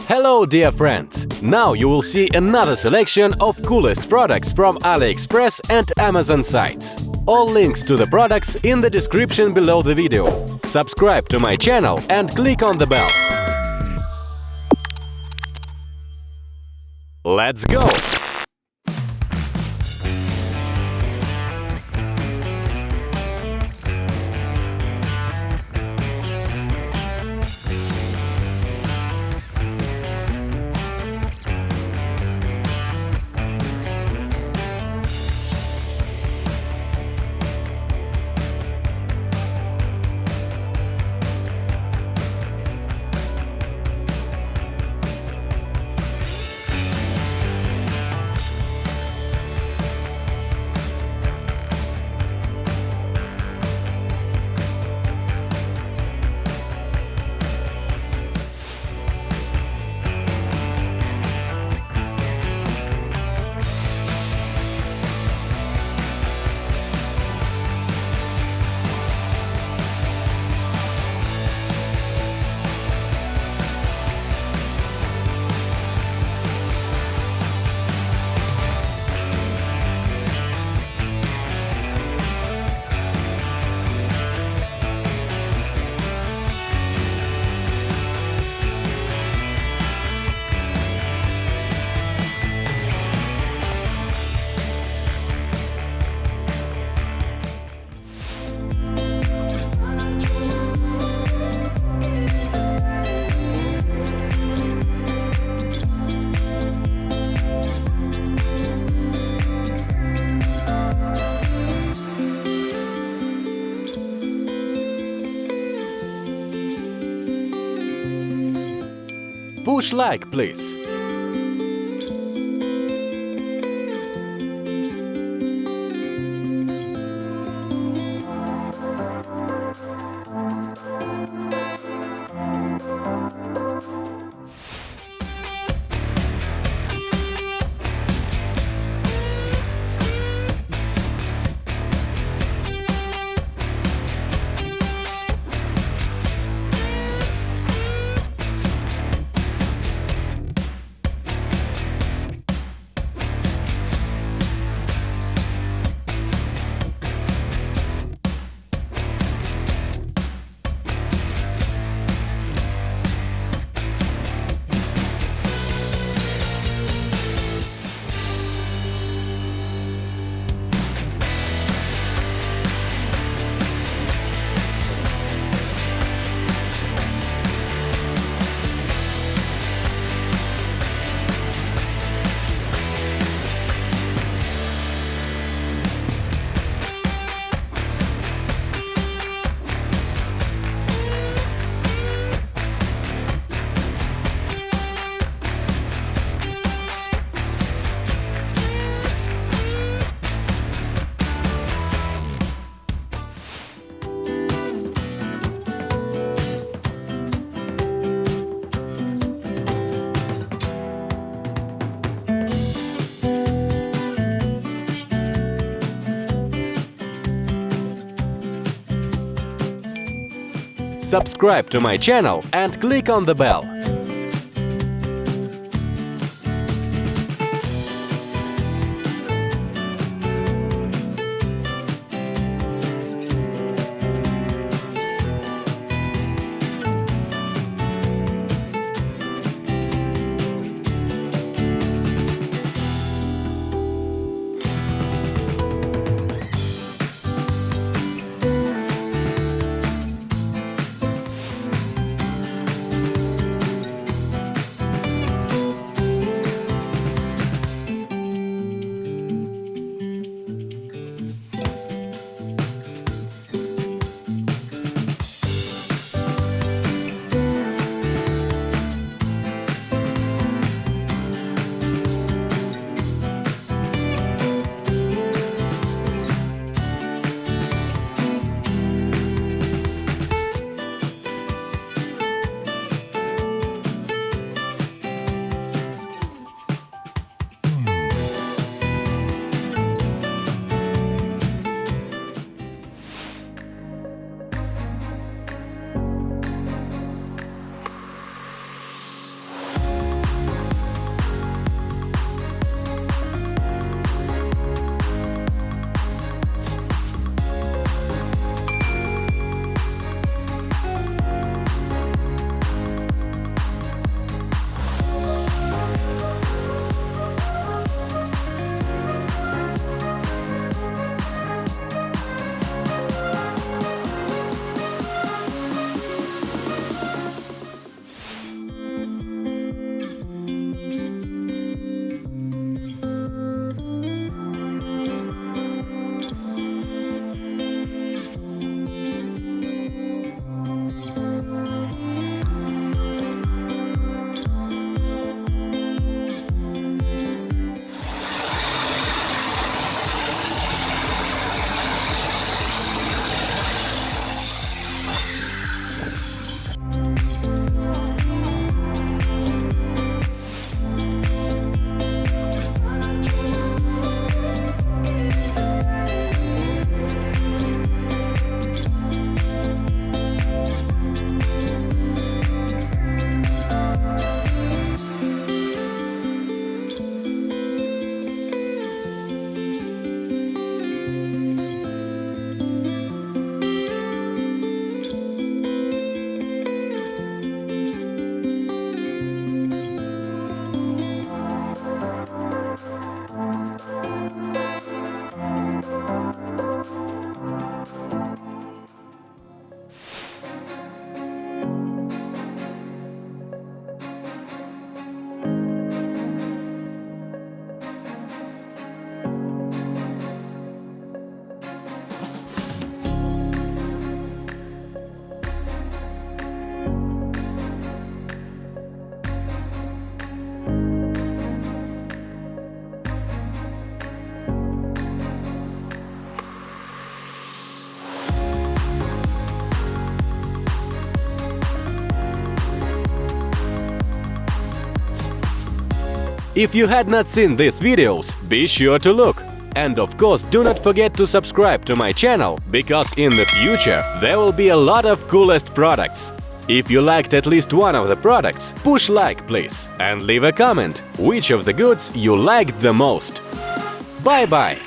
Hello, dear friends! Now you will see another selection of coolest products from AliExpress and Amazon sites. All links to the products in the description below the video. Subscribe to my channel and click on the bell. Let's go! Push like, please. Subscribe to my channel and click on the bell. If you had not seen these videos, be sure to look. And of course, do not forget to subscribe to my channel, because in the future there will be a lot of coolest products. If you liked at least one of the products, push like please, and leave a comment which of the goods you liked the most. Bye-bye!